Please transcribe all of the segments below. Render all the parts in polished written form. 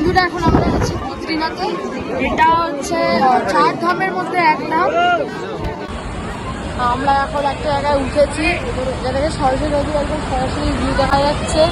বন্ধুরা, এখন আমরা যাচ্ছি বদ্রীনাথে। এটা হচ্ছে 4 ধামের মধ্যে এক ধাম। আমরা এখন একটা জায়গায় উঠেছি, যেটাকে সরস্বতী নদী একদম সরাসরি ভিউ দেখা যাচ্ছে।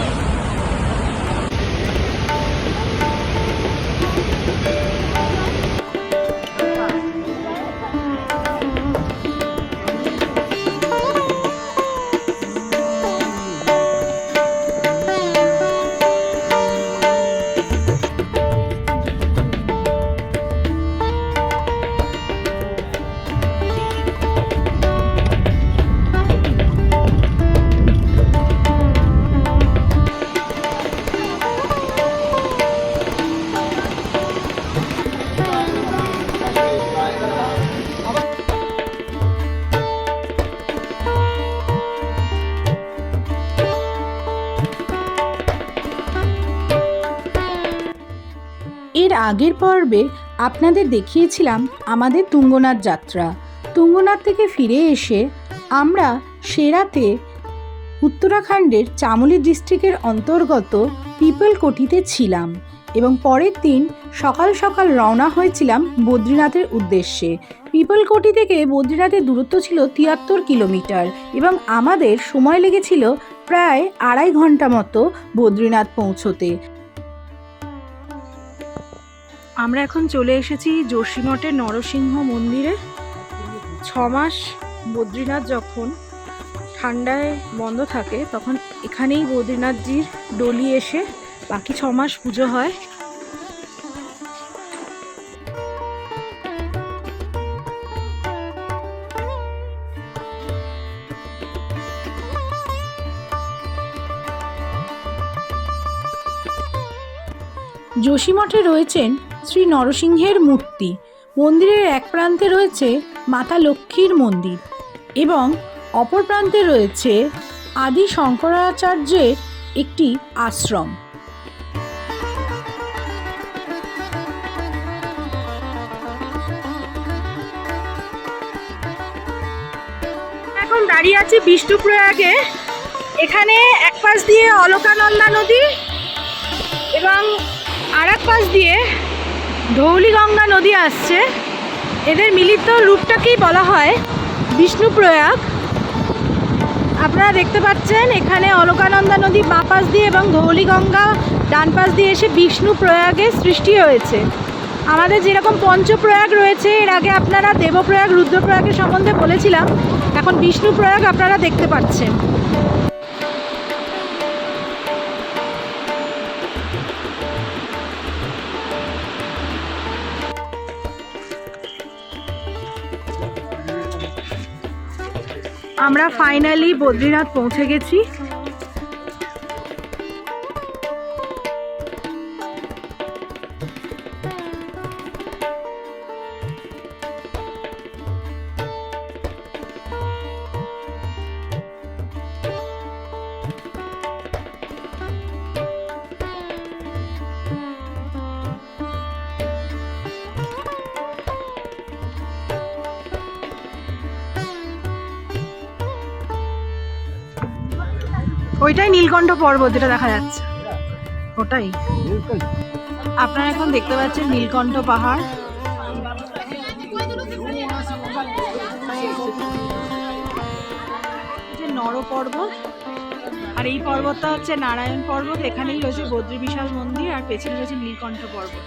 এর আগের পর্বে আপনাদের দেখিয়েছিলাম আমাদের তুঙ্গনাথ যাত্রা। তুঙ্গনাথ থেকে ফিরে এসে আমরা সেরাতে উত্তরাখণ্ডের চামোলি ডিস্ট্রিক্টের অন্তর্গত পিপলকোটিতে ছিলাম এবং পরের দিন সকাল সকাল রওনা হয়েছিলাম বদ্রীনাথের উদ্দেশ্যে। পিপলকোটি থেকে বদ্রীনাথের দূরত্ব ছিল ৭৩ কিলোমিটার এবং আমাদের সময় লেগেছিল প্রায় ২.৫ ঘন্টা মতো বদ্রীনাথ পৌঁছতে। আমরা এখন চলে এসেছি যোশীমঠের নরসিংহ মন্দিরে। ৬ মাস বদ্রীনাথ যখন ঠান্ডায় বন্ধ থাকে তখন এখানেই বদ্রীনাথজির ডলি এসে বাকি ৬ মাস পুজো হয়। যোশীমঠে রয়েছেন শ্রী নরসিংহের মূর্তি। মন্দিরের এক প্রান্তে রয়েছে মাতা লক্ষ্মীর মন্দির এবং অপর প্রান্তে রয়েছে আদি শঙ্করাচার্যের একটি আশ্রম। এখন দাঁড়িয়ে আছি বিষ্ণুপ্রয়াগে। এখানে এক পাশ দিয়ে অলকানন্দা নদী এবং আর এক পাশ দিয়ে ধৌলিগঙ্গা নদী আসছে। এদের মিলিত রূপটাকেই বলা হয় বিষ্ণুপ্রয়াগ। আপনারা দেখতে পাচ্ছেন এখানে অলকানন্দা নদী বাঁ পাশ দিয়ে এবং ধৌলিগঙ্গা ডান পাশ দিয়ে এসে বিষ্ণুপ্রয়াগের সৃষ্টি হয়েছে। আমাদের যেরকম পঞ্চপ্রয়াগ রয়েছে, এর আগে আপনারা দেবপ্রয়াগ রুদ্রপ্রয়াগের সম্বন্ধে বলেছিলাম, এখন বিষ্ণুপ্রয়াগ আপনারা দেখতে পাচ্ছেন। আমরা ফাইনালি বদ্রীনাথ পৌঁছে গেছি। ওইটাই নীলকণ্ঠ পর্বত যেটা দেখা যাচ্ছে, ওটাই আপনারা এখন দেখতে পাচ্ছেন নীলকণ্ঠ পাহাড়। নর পর্বত আর এই পর্বতটা হচ্ছে নারায়ণ পর্বত। এখানেই রয়েছে বদ্রী বিশাল মন্দির আর পেছনে রয়েছে নীলকণ্ঠ পর্বত।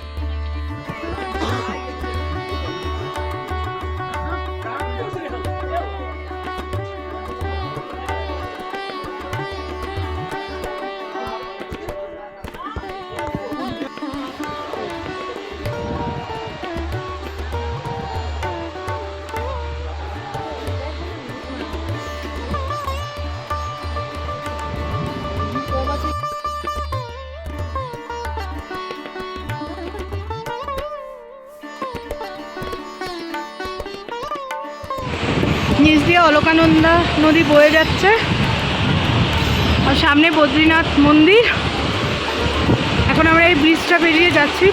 নিচ দিয়ে অলকানন্দা নদী বয়ে যাচ্ছে আর সামনে বদ্রীনাথ মন্দির। এখন আমরা এই ব্রিজটা পেরিয়ে যাচ্ছি।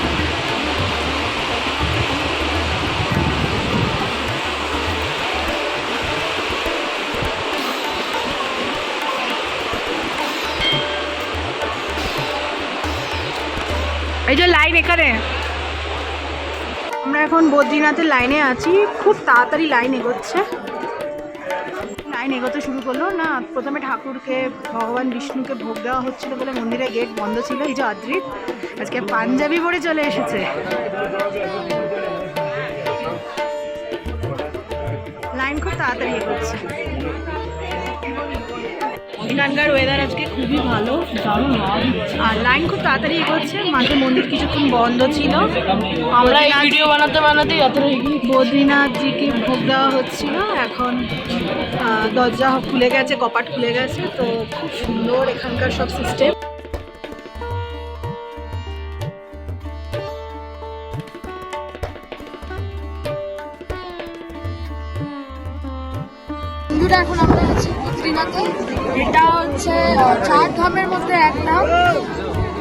এই যে লাইন এখানে, আমরা এখন বদ্রীনাথের লাইনে আছি। খুব তাড়াতাড়ি লাইন এগোচ্ছে, লাইন এগোতে শুরু করলো না। প্রথমে ঠাকুরকে, ভগবান বিষ্ণুকে ভোগ দেওয়া হচ্ছিল বলে মন্দিরের গেট বন্ধ ছিল। এই যে অদ্রিত আজকে পাঞ্জাবি পরে চলে এসেছে। লাইন খুব তাড়াতাড়ি এগোচ্ছে। এখানকার ওয়েদার আজকে খুবই ভালো, আর লাইন খুব তাড়াতাড়ি এগোচ্ছে। মাঝে মন্দির কিছুক্ষণ বন্ধ ছিল, আমরা ভিডিও বানাতে বানাতেই বদ্রীনাথজিকে ভোগ দেওয়া হচ্ছিল। এখন দরজা খুলে গেছে, কপাট খুলে গেছে। তো খুব সুন্দর এখানকার সব সিস্টেম। বন্ধুরা এখন আমরা আছি বদ্রীনাথে। এটা হচ্ছে 4 ধামের মধ্যে এক নাম।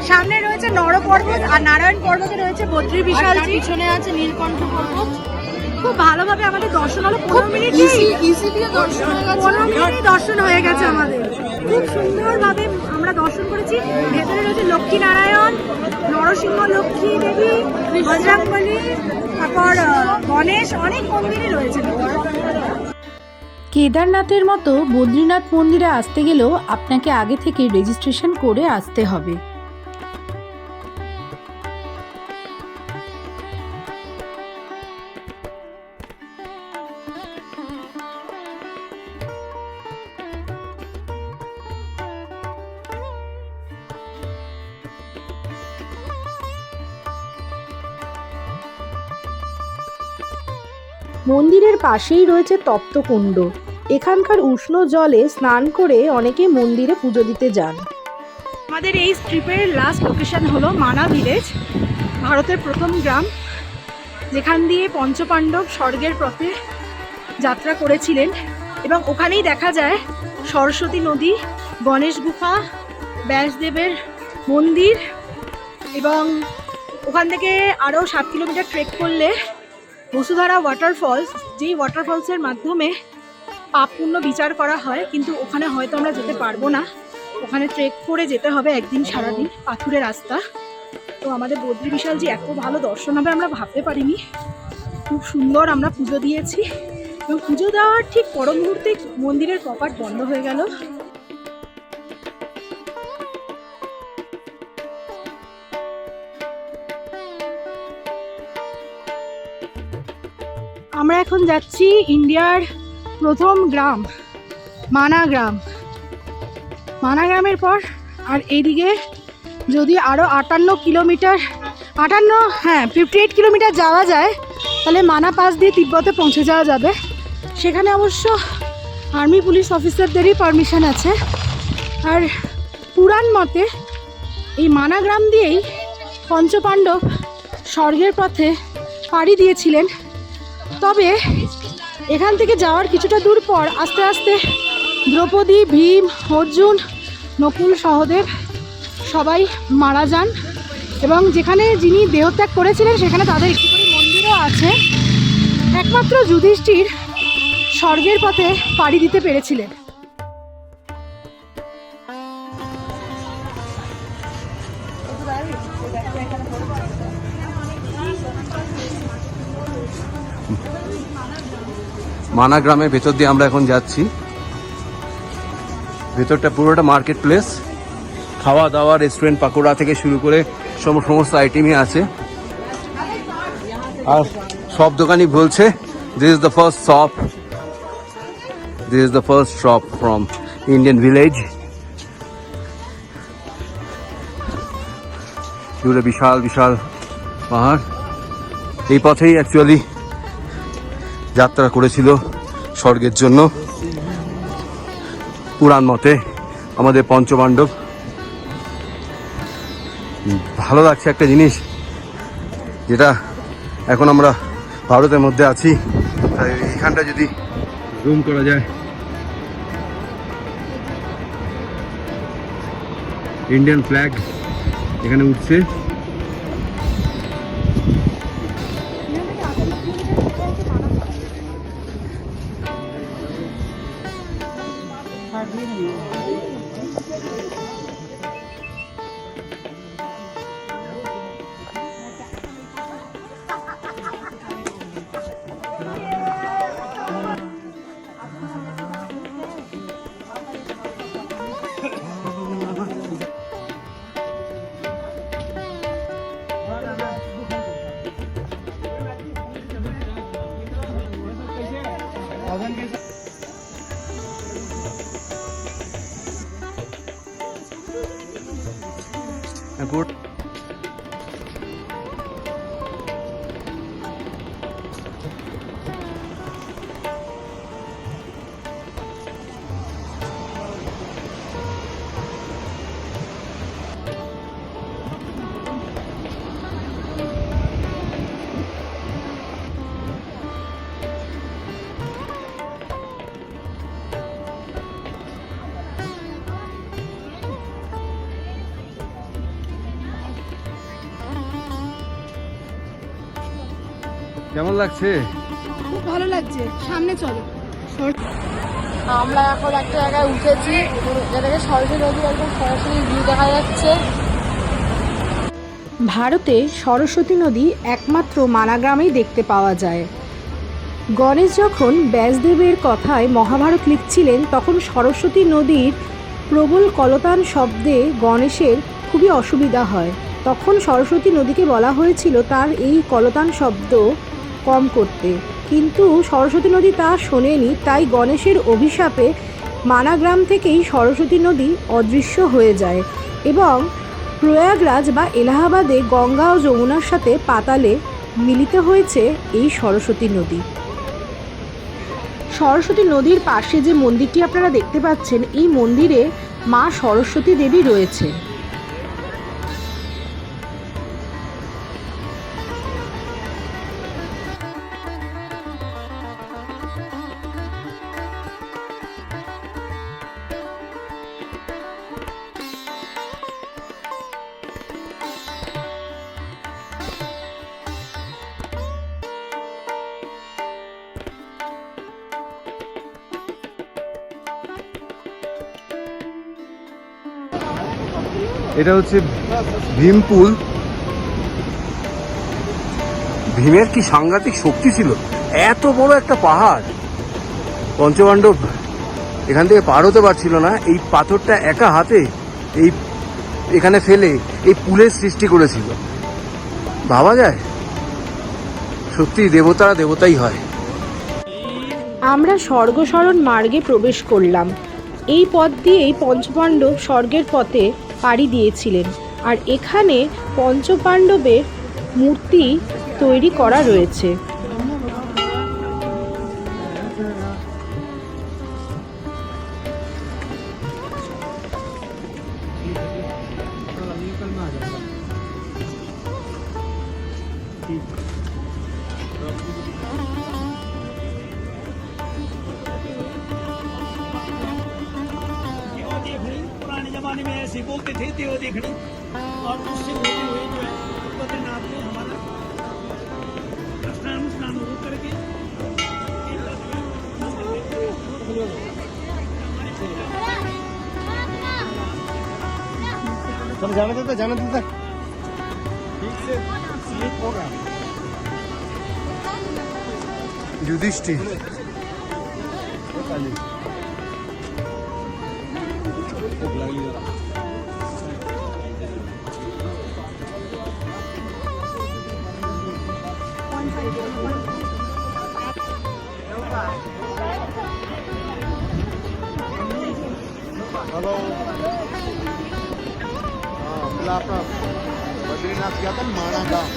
সামনে রয়েছে নর পর্বত আর নারায়ণ পর্বতে রয়েছে বদ্রী বিশালজি, পিছনে আছে নীলকণ্ঠ পর্বত। খুব ভালোভাবে আমাদের দর্শন হলো। 15 মিনিট ইজিলি দর্শন হয়ে গেছে। 15 মিনিটই দর্শন হয়ে গেছে আমাদের। খুব সুন্দরভাবে আমরা দর্শন করেছি। ভেতরে রয়েছে লক্ষ্মী নারায়ণ, নরসিংহ লক্ষ্মী দেবী, বজরংবলী, তারপর গণেশ, অনেক মন্দিরই রয়েছে। কেদারনাথের মতো বদ্রীনাথ মন্দিরে আসতে গেলেও আপনাকে আগে থেকে রেজিস্ট্রেশন করে আসতে হবে। মন্দিরের পাশেই রয়েছে তপ্তকুণ্ড। এখানকার উষ্ণ জলে স্নান করে অনেকে মন্দিরে পুজো দিতে যান। আমাদের এই ট্রিপের লাস্ট লোকেশন হলো মানা ভিলেজ, ভারতের প্রথম গ্রাম, যেখান দিয়ে পঞ্চপাণ্ডব স্বর্গের পথে যাত্রা করেছিলেন। এবং ওখানেই দেখা যায় সরস্বতী নদী, গণেশ গুফা, ব্যাসদেবের মন্দির। এবং ওখান থেকে আরও 7 কিলোমিটার ট্রেক করলে বসুধারা ওয়াটারফলস, যেই ওয়াটারফলসের মাধ্যমে পাপ পুণ্য বিচার করা হয়। কিন্তু ওখানে হয়তো আমরা যেতে পারবো না, ওখানে ট্রেক করে যেতে হবে একদিন সারাদিন, পাথুরে রাস্তা। তো আমাদের বদ্রী বিশালজি এত ভালো দর্শন হবে আমরা ভাবতে পারিনি। খুব সুন্দর আমরা পুজো দিয়েছি এবং পুজো দেওয়ার ঠিক পর মুহূর্তে মন্দিরের কপাট বন্ধ হয়ে গেল। আমরা এখন যাচ্ছি ইন্ডিয়ার প্রথম গ্রাম মানা গ্রাম। মানা গ্রামের পর আর এইদিকে যদি আরও 58 কিলোমিটার, 58 কিলোমিটার যাওয়া যায় তাহলে মানা পাস দিয়ে তিব্বতে পৌঁছে যাওয়া যাবে। সেখানে অবশ্য আর্মি পুলিশ অফিসারদেরই পারমিশন আছে। আর পুরাণ মতে এই মানা গ্রাম দিয়েই পঞ্চপাণ্ডব স্বর্গের পথে পাড়ি দিয়েছিলেন। তবে এখান থেকে যাওয়ার কিছুটা দূর পর আস্তে আস্তে দ্রৌপদী, ভীম, অর্জুন, নকুল, সহদেব সবাই মারা যান। এবং যেখানে যিনি দেহত্যাগ করেছিলেন সেখানে তাদের একটি করে মন্দিরও আছে। একমাত্র যুধিষ্ঠির স্বর্গের পথে পাড়ি দিতে পেরেছিলেন। মানা গ্রামের ভেতর দিয়ে আমরা এখন যাচ্ছি। ভেতরটা পুরোটা মার্কেট প্লেস, খাওয়া দাওয়া, রেস্টুরেন্ট, পাকোড়া থেকে শুরু করে সমস্ত আইটেমই আছে। আর সব দোকানই বলছে this is the first shop, this is the first shop from Indian village. দূরে বিশাল বিশাল পাহাড়। এই পথেই অ্যাকচুয়ালি যাত্রা করেছিল স্বর্গের জন্য পুরাণ মতে আমাদের পঞ্চপাণ্ডব। ভালো লাগছে একটা জিনিস, যেটা এখন আমরা ভারতের মধ্যে আছি, এখানটা যদি জুম করা যায়, ইন্ডিয়ান ফ্ল্যাগ এখানে উঠছে। কেমন লাগছে? খুব ভালো লাগছে, সামনে চলো। আমরা এখন একটা জায়গায় উঠেছি, যেটাকে সরস্বতী নদী একদম সরাসরি ভিউ দেখা যাচ্ছে। ভারতে সরস্বতী নদী একমাত্র মানাগ্রামেই দেখতে পাওয়া যায়। গণেশ যখন ব্যাসদেবের কথায় মহাভারত লিখছিলেন, তখন সরস্বতী নদীর প্রবল কলতান শব্দে গণেশের খুবই অসুবিধা হয়। তখন সরস্বতী নদীকে বলা হয়েছিল তার এই কলতান শব্দ কম করতে, কিন্তু সরস্বতী নদী তা শোনেনি। তাই গণেশের অভিশাপে মানাগ্রাম থেকেই সরস্বতী নদী অদৃশ্য হয়ে যায় এবং প্রয়াগরাজ বা এলাহাবাদে গঙ্গা ও যমুনার সাথে পাতালে মিলিত হয়েছে এই সরস্বতী নদী। সরস্বতী নদীর পাশে যে মন্দিরটি আপনারা দেখতে পাচ্ছেন, এই মন্দিরে মা সরস্বতী দেবী রয়েছে। এটা হচ্ছে ভীমপুল। ভীমের কি সাংঘাতিক শক্তি ছিল, এত বড় একটা পাহাড় পঞ্চপাণ্ডব এখান থেকে পার হতে পারছিল না। এই পাথরটা একা হাতে এখানে ফেলে এই পুলের সৃষ্টি করেছিল। ভাবা যায়, সত্যি দেবতারা দেবতাই হয়। আমরা স্বর্গসরণ মার্গে প্রবেশ করলাম। এই পথ দিয়েই পঞ্চপাণ্ডব স্বর্গের পথে পাড়ি দিয়েছিলেন, আর এখানে পঞ্চপাণ্ডবের মূর্তি তৈরি করা রয়েছে। पुराने जमाने में ऐसे बोलते थे देव देखनी, और उससे होते हुए जो है बद्रीनाथ में हमारा स्नान हो करके जाने देता ठीक से स्लिप होगा। युधिष्ठिर हेलो। हाँ, आपका बद्रीनाथ गया था माणा गाँव।